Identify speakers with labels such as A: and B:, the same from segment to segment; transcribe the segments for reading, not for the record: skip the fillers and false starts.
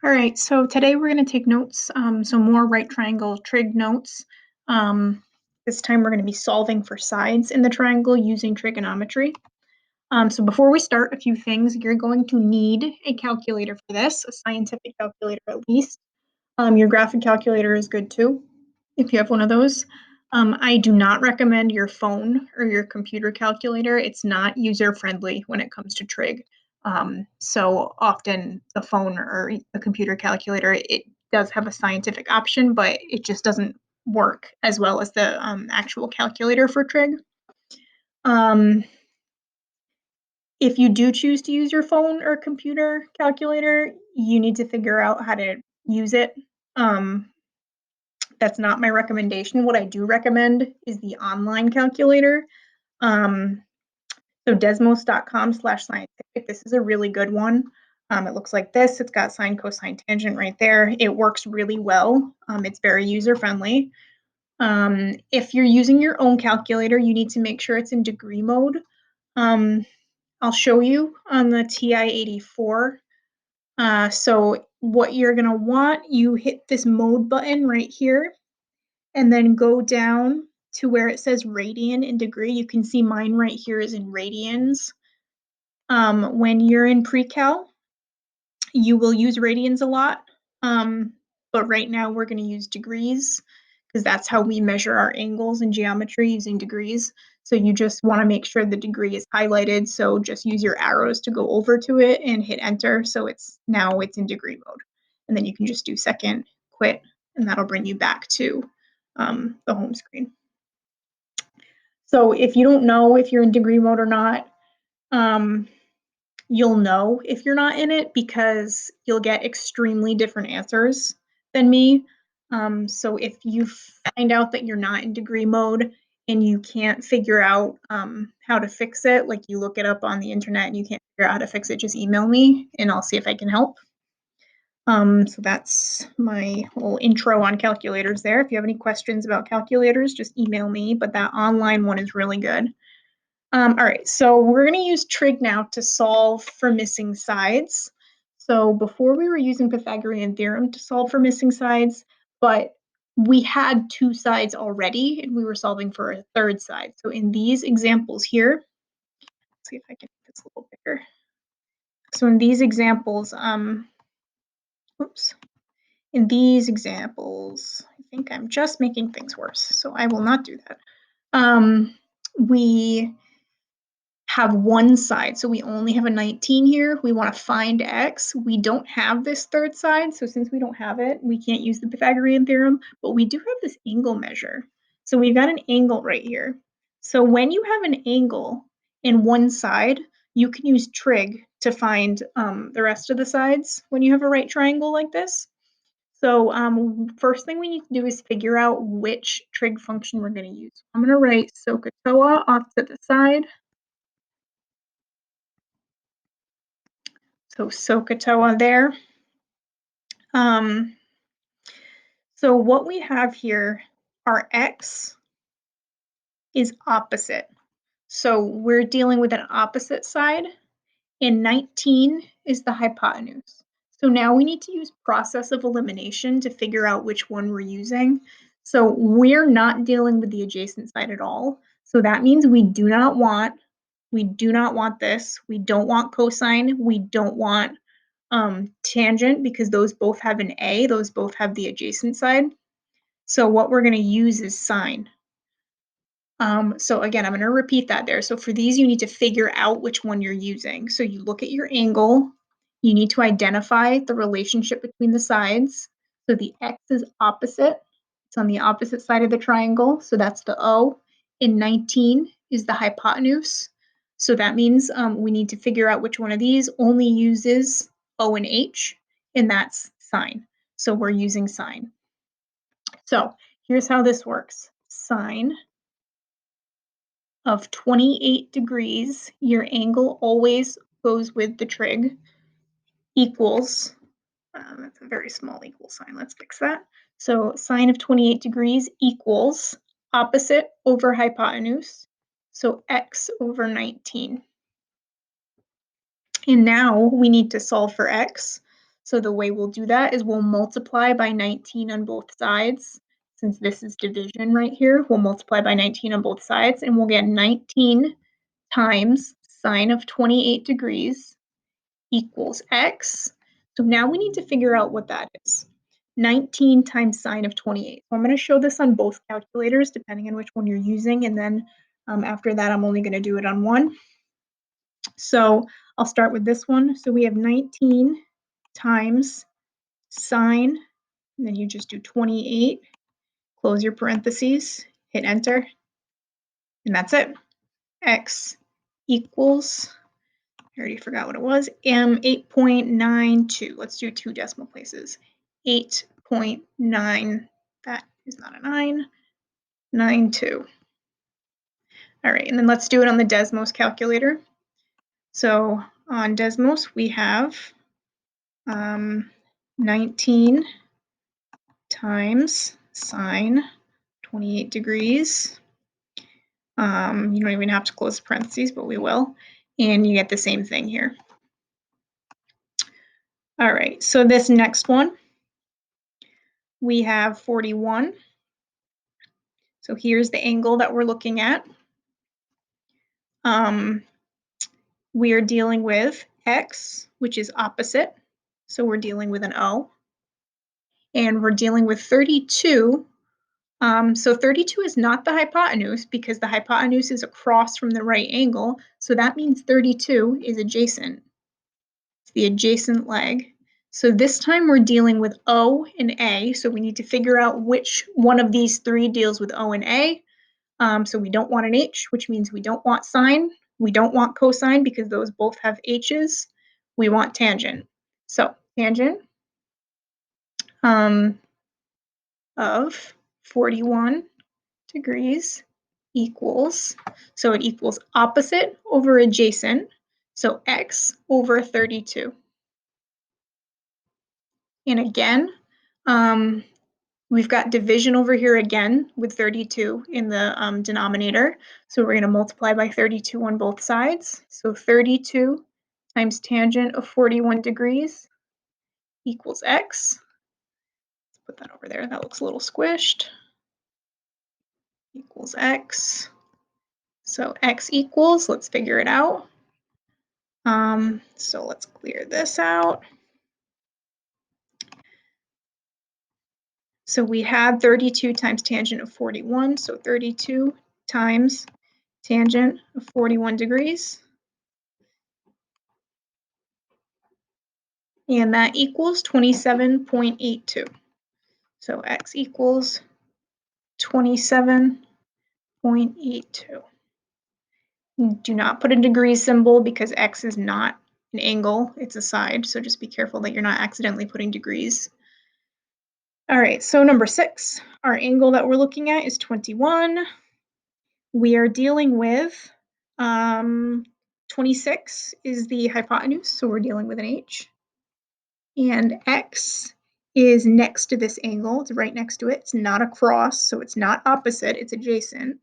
A: All right, so today we're going to take notes, some more right triangle trig notes. This time we're going to be solving for sides in the triangle using trigonometry. So before we start, a few things. You're going to need a calculator for this, a scientific calculator at least. Your graphic calculator is good too, if you have one of those. I do not recommend your phone or your computer calculator. It's not user-friendly when it comes to trig. So often the phone or the computer calculator, it does have a scientific option, but it just doesn't work as well as the actual calculator for trig. If you do choose to use your phone or computer calculator, you need to figure out how to use it. That's not my recommendation. What I do recommend is the online calculator. So desmos.com/scientific. This is a really good one. It looks like this. It's got sine, cosine, tangent right there. It works really well. It's very user-friendly. If you're using your own calculator, you need to make sure it's in degree mode. I'll show you on the TI-84. So what you're going to want, you hit this mode button right here, and then go down to where it says radian in degree. You can see mine right here is in radians. When you're in pre-cal, you will use radians a lot, but right now we're going to use degrees because that's how we measure our angles in geometry, using degrees. So you just want to make sure the degree is highlighted. So just use your arrows to go over to it and hit enter. So now it's in degree mode. And then you can just do second, quit, and that'll bring you back to the home screen. So if you don't know if you're in degree mode or not, you'll know if you're not in it because you'll get extremely different answers than me. So if you find out that you're not in degree mode and you can't figure out how to fix it, like you look it up on the internet and you can't figure out how to fix it, just email me and I'll see if I can help. So that's my whole intro on calculators there. If you have any questions about calculators, just email me, but that online one is really good. All right, so we're going to use trig now to solve for missing sides. So before we were using Pythagorean theorem to solve for missing sides, but we had two sides already and we were solving for a third side. So in these examples here, let's see if I can make this a little bigger. So in these examples, in these examples, I think I'm just making things worse, so I will not do that. We have one side, so we only have a 19 here. We want to find x. We don't have this third side, so since we don't have it, we can't use the Pythagorean theorem, but we do have this angle measure. So we've got an angle right here. So when you have an angle in one side, you can use trig to find the rest of the sides when you have a right triangle like this. So first thing we need to do is figure out which trig function we're going to use. I'm going to write SOHCAHTOA off to the side. So SOHCAHTOA there. So what we have here, our x is opposite. So we're dealing with an opposite side, and 19 is the hypotenuse. So now we need to use process of elimination to figure out which one we're using. So we're not dealing with the adjacent side at all. So that means we do not want this. We don't want cosine. We don't want tangent because those both have an A. Those both have the adjacent side. So what we're going to use is sine. So again, I'm going to repeat that there. So for these, you need to figure out which one you're using. So you look at your angle. You need to identify the relationship between the sides. So the x is opposite. It's on the opposite side of the triangle. So that's the O. And 19 is the hypotenuse. So that means we need to figure out which one of these only uses O and H, and that's sine. So we're using sine. So here's how this works. Sine of 28 degrees, your angle always goes with the trig, equals, that's a very small equal sign, let's fix that. So sine of 28 degrees equals opposite over hypotenuse, so x over 19. And now we need to solve for x. So the way we'll do that is we'll multiply by 19 on both sides. Since this is division right here, we'll multiply by 19 on both sides, and we'll get 19 times sine of 28 degrees equals x. So now we need to figure out what that is. 19 times sine of 28. So I'm going to show this on both calculators, depending on which one you're using, and then after that, I'm only going to do it on one. So I'll start with this one. So we have 19 times sine, and then you just do 28, close your parentheses, hit enter, and that's it. X equals, I already forgot what it was, 8.92. Let's do 2 decimal places. 8.9, that is not a 9, 92. All right, and then let's do it on the Desmos calculator. So on Desmos, we have 19 times sine 28 degrees. You don't even have to close parentheses, but we will. And you get the same thing here. All right, so this next one, we have 41. So here's the angle that we're looking at. We are dealing with x, which is opposite. So we're dealing with an O. And we're dealing with 32. So 32 is not the hypotenuse because the hypotenuse is across from the right angle. So that means 32 is adjacent. It's the adjacent leg. So this time we're dealing with O and A. So we need to figure out which one of these three deals with O and A. So we don't want an H, which means we don't want sine. We don't want cosine because those both have H's. We want tangent. So tangent of 41 degrees equals, so it equals opposite over adjacent, so x over 32. And again, we've got division over here again with 32 in the denominator. So we're going to multiply by 32 on both sides. So 32 times tangent of 41 degrees equals x. Let's put that over there. That looks a little squished. Equals x. So x equals, let's figure it out. So let's clear this out. So we had 32 times tangent of 41, so 32 times tangent of 41 degrees. And that equals 27.82. So x equals 27.82. Do not put a degree symbol because x is not an angle, it's a side. So just be careful that you're not accidentally putting degrees. All right, so number 6, our angle that we're looking at is 21. We are dealing with 26 is the hypotenuse, so we're dealing with an H. And x is next to this angle. It's right next to it. It's not across, so it's not opposite. It's adjacent.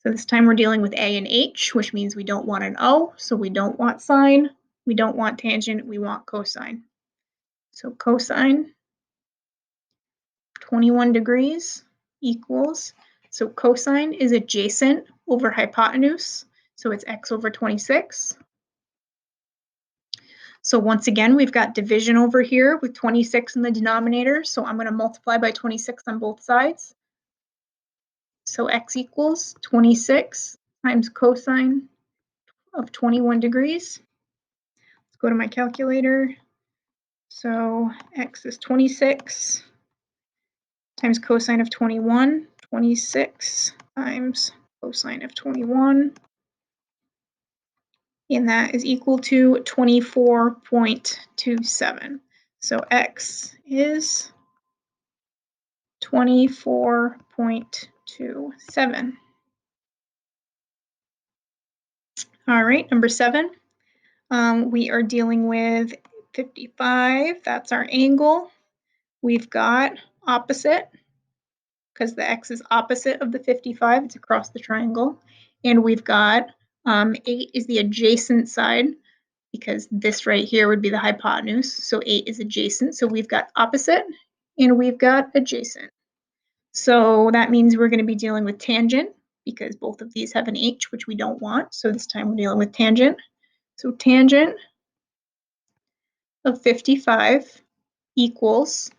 A: So this time we're dealing with A and H, which means we don't want an O, so we don't want sine. We don't want tangent. We want cosine. So cosine 21 degrees equals, so cosine is adjacent over hypotenuse, so it's x over 26. So once again, we've got division over here with 26 in the denominator, so I'm going to multiply by 26 on both sides. So x equals 26 times cosine of 21 degrees. Let's go to my calculator. So x is 26 times cosine of 21, 26 times cosine of 21, and that is equal to 24.27. So x is 24.27. All right, number 7, we are dealing with 55. That's our angle. We've got opposite, because the x is opposite of the 55. It's across the triangle. And we've got 8 is the adjacent side, because this right here would be the hypotenuse. So 8 is adjacent. So we've got opposite and we've got adjacent. So that means we're going to be dealing with tangent because both of these have an h, which we don't want. So this time we're dealing with tangent. So tangent of 55 equals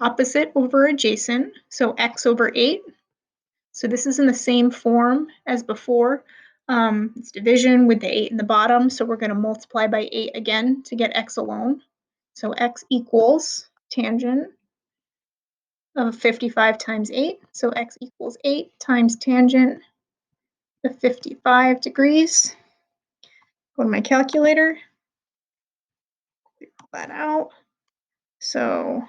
A: opposite over adjacent, so x over 8. So this is in the same form as before. It's division with the 8 in the bottom, so we're going to multiply by 8 again to get x alone. So x equals tangent of 55 times 8, so x equals 8 times tangent of 55 degrees. Go to my calculator, pull that out. So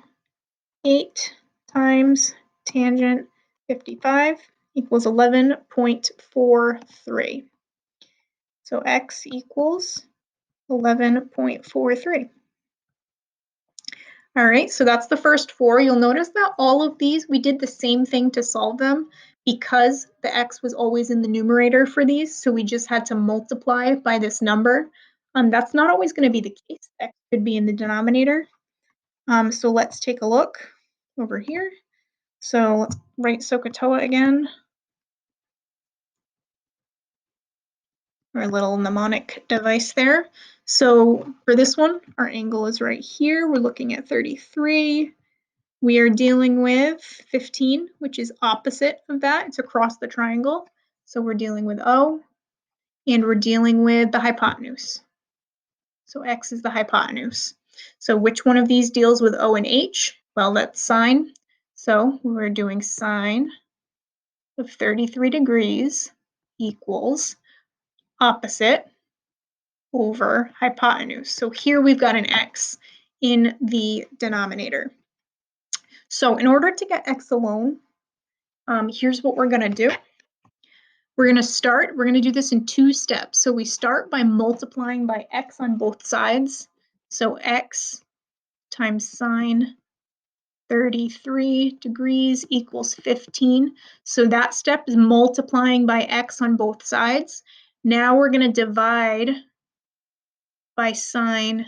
A: 8 times tangent 55 equals 11.43. So x equals 11.43. All right, so that's the first four. You'll notice that all of these, we did the same thing to solve them because the x was always in the numerator for these, so we just had to multiply by this number. That's not always going to be the case. X could be in the denominator. So let's take a look over here. So let's write SOHCAHTOA again. Our little mnemonic device there. So for this one, our angle is right here. We're looking at 33. We are dealing with 15, which is opposite of that. It's across the triangle. So we're dealing with O, and we're dealing with the hypotenuse. So X is the hypotenuse. So which one of these deals with O and H? Well, that's sine. So we're doing sine of 33 degrees equals opposite over hypotenuse. So here we've got an x in the denominator. So in order to get x alone, here's what we're going to do. We're going to do this in two steps. So we start by multiplying by x on both sides. So x times sine 33 degrees equals 15. So that step is multiplying by x on both sides. Now we're going to divide by sine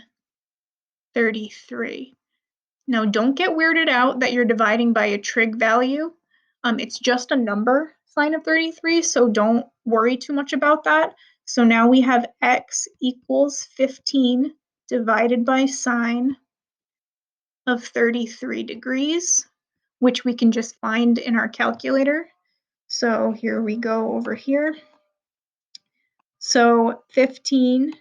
A: 33. Now, don't get weirded out that you're dividing by a trig value. It's just a number, sine of 33, so don't worry too much about that. So now we have x equals 15 divided by sine of 33 degrees, which we can just find in our calculator. So here we go over here. So 15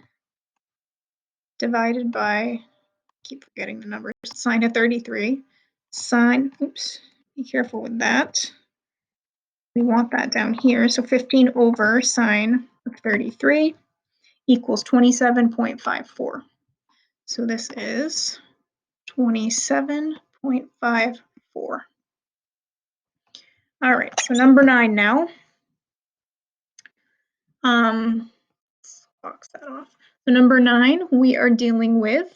A: divided by, keep forgetting the numbers, sine of 33, sine, oops, be careful with that. We want that down here. So 15 over sine of 33 equals 27.54. So this is 27.54. All right, so number 9 now. Let's box that off. So number 9, we are dealing with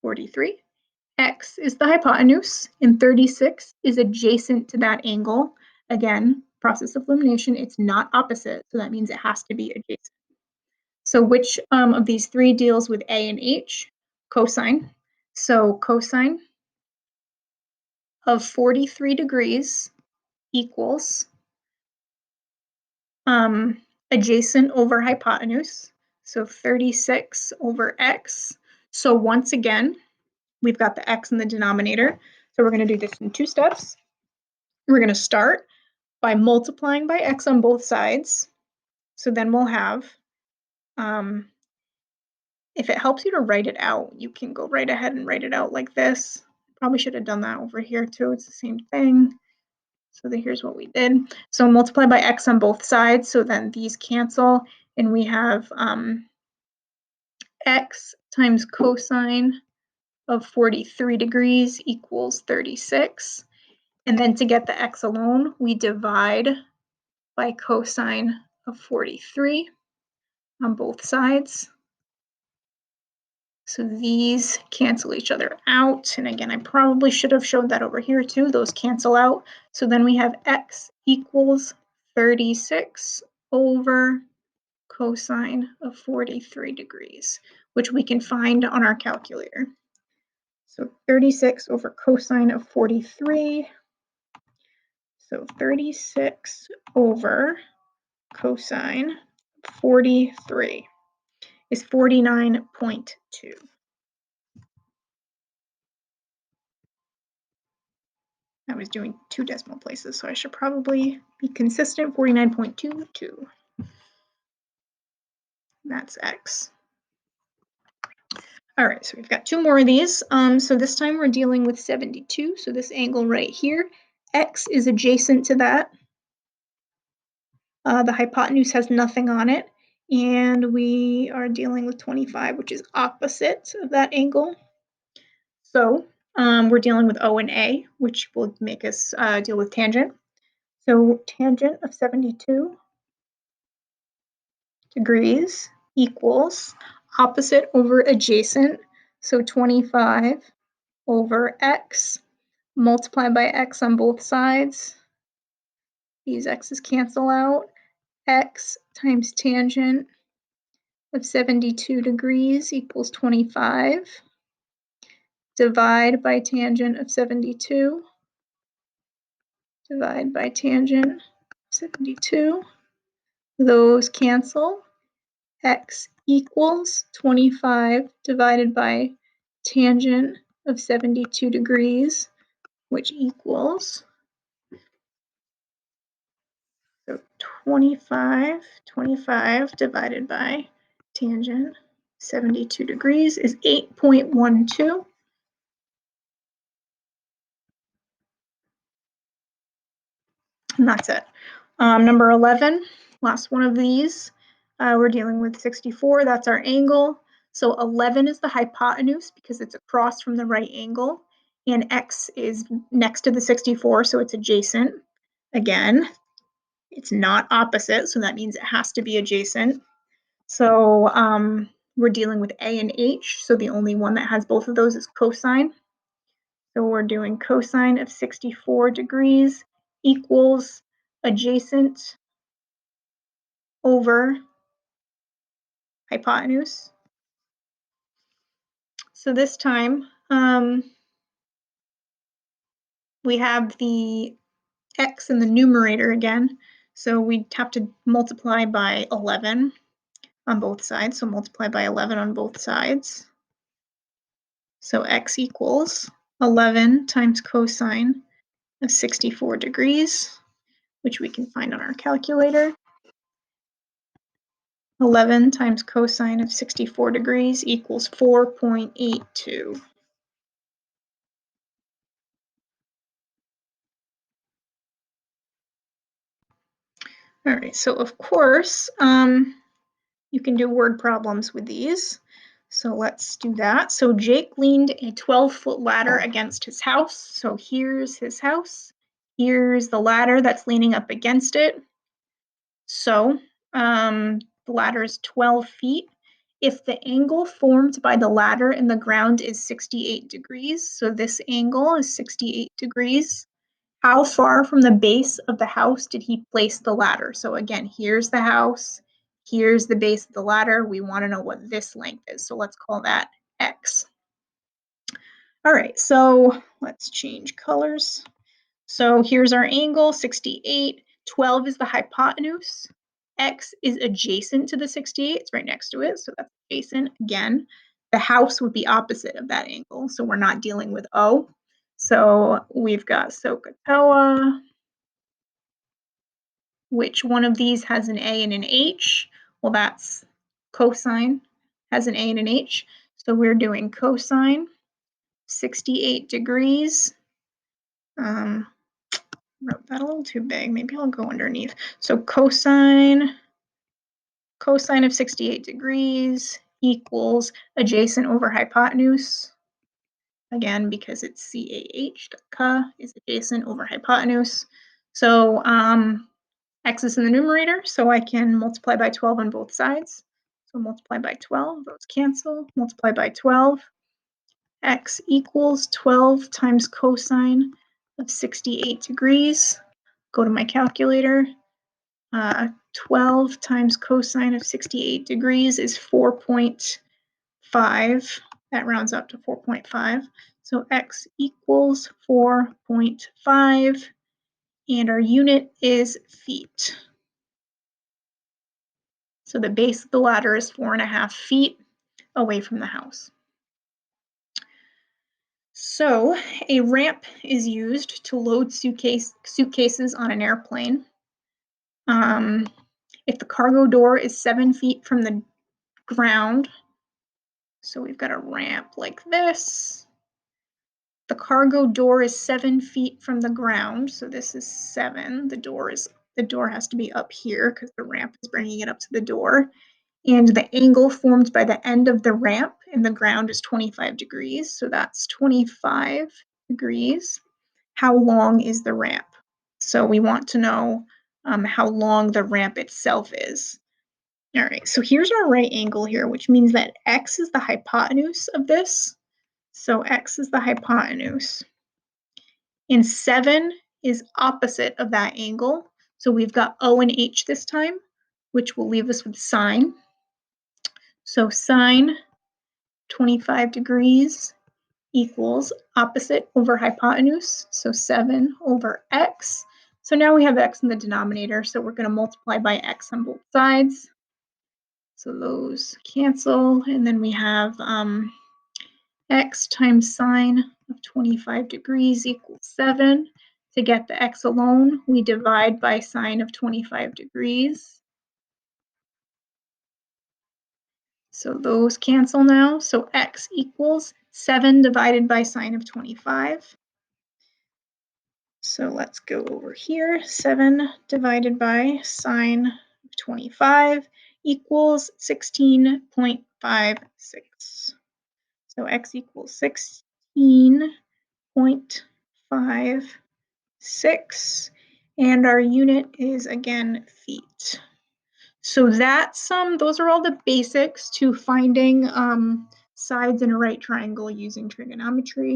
A: 43. X is the hypotenuse, and 36 is adjacent to that angle. Again, process of elimination, it's not opposite, so that means it has to be adjacent. So which of these three deals with A and H? Cosine. So cosine of 43 degrees equals adjacent over hypotenuse, so 36 over x. So once again, we've got the x in the denominator. So we're going to do this in two steps. We're going to start by multiplying by x on both sides. So then we'll have, if it helps you to write it out, you can go right ahead and write it out like this. Probably should have done that over here too. It's the same thing. So here's what we did. So multiply by x on both sides. So then these cancel, and we have x times cosine of 43 degrees equals 36. And then to get the x alone, we divide by cosine of 43 on both sides. So these cancel each other out. And again, I probably should have showed that over here too. Those cancel out. So then we have x equals 36 over cosine of 43 degrees, which we can find on our calculator. So 36 over cosine of 43. So 36 over cosine 43 is 49.2. I was doing 2 decimal places, so I should probably be consistent, 49.22. That's x. All right, so we've got 2 more of these. So this time we're dealing with 72, so this angle right here, x is adjacent to that. The hypotenuse has nothing on it, and we are dealing with 25, which is opposite of that angle. So we're dealing with O and A, which will make us deal with tangent. So tangent of 72 degrees equals opposite over adjacent. So 25 over x, multiplied by x on both sides. These x's cancel out. X times tangent of 72 degrees equals 25. Divide by tangent of 72. Divide by tangent 72. Those cancel. X equals 25 divided by tangent of 72 degrees, which equals, so 25 divided by tangent 72 degrees is 8.12. And that's it. Number 11, last one of these. We're dealing with 64. That's our angle. So 11 is the hypotenuse because it's across from the right angle. And x is next to the 64, so it's adjacent. Again, it's not opposite, so that means it has to be adjacent. So we're dealing with a and h. So the only one that has both of those is cosine. So we're doing cosine of 64 degrees equals adjacent over hypotenuse. So this time we have the x in the numerator again. So we have to multiply by 11 on both sides. So multiply by 11 on both sides. So x equals 11 times cosine of 64 degrees, which we can find on our calculator. 11 times cosine of 64 degrees equals 4.82. All right, so of course, you can do word problems with these. So let's do that. So Jake leaned a 12-foot ladder against his house. So here's his house. Here's the ladder that's leaning up against it. So the ladder is 12 feet. If the angle formed by the ladder and the ground is 68 degrees, so this angle is 68 degrees, how far from the base of the house did he place the ladder? So again, here's the house, here's the base of the ladder. We want to know what this length is. So let's call that X. All right, so let's change colors. So here's our angle, 68. 12 is the hypotenuse. X is adjacent to the 68. It's right next to it, so that's adjacent. Again, the house would be opposite of that angle, so we're not dealing with O. So we've got SOHCAHTOA. Which one of these has an A and an H? Well, that's cosine has an A and an H. So we're doing cosine, 68 degrees. Wrote that a little too big. Maybe I'll go underneath. So cosine of 68 degrees equals adjacent over hypotenuse. Again, because it's CAH, CA is adjacent over hypotenuse. So x is in the numerator, so I can multiply by 12 on both sides. So multiply by 12, those cancel. Multiply by 12. X equals 12 times cosine of 68 degrees. Go to my calculator. 12 times cosine of 68 degrees is 4.5 4.5. That rounds up to 4.5. So x equals 4.5, and our unit is feet. So the base of the ladder is 4.5 feet away from the house. So a ramp is used to load suitcases on an airplane. If the cargo door is 7 feet from the ground, so we've got a ramp like this. The cargo door is 7 feet from the ground, so this is 7. The door has to be up here because the ramp is bringing it up to the door. And the angle formed by the end of the ramp and the ground is 25 degrees, so that's 25 degrees. How long is the ramp? So we want to know how long the ramp itself is. All right, so here's our right angle here, which means that x is the hypotenuse of this. So x is the hypotenuse. And 7 is opposite of that angle. So we've got O and H this time, which will leave us with sine. So sine 25 degrees equals opposite over hypotenuse, so 7 over x. So now we have x in the denominator, so we're going to multiply by x on both sides. So those cancel, and then we have x times sine of 25 degrees equals 7. To get the x alone, we divide by sine of 25 degrees. So those cancel now. So x equals 7 divided by sine of 25. So let's go over here. 7 divided by sine of 25 equals 16.56. So x equals 16.56. And our unit is, again, feet. So that's those are all the basics to finding sides in a right triangle using trigonometry.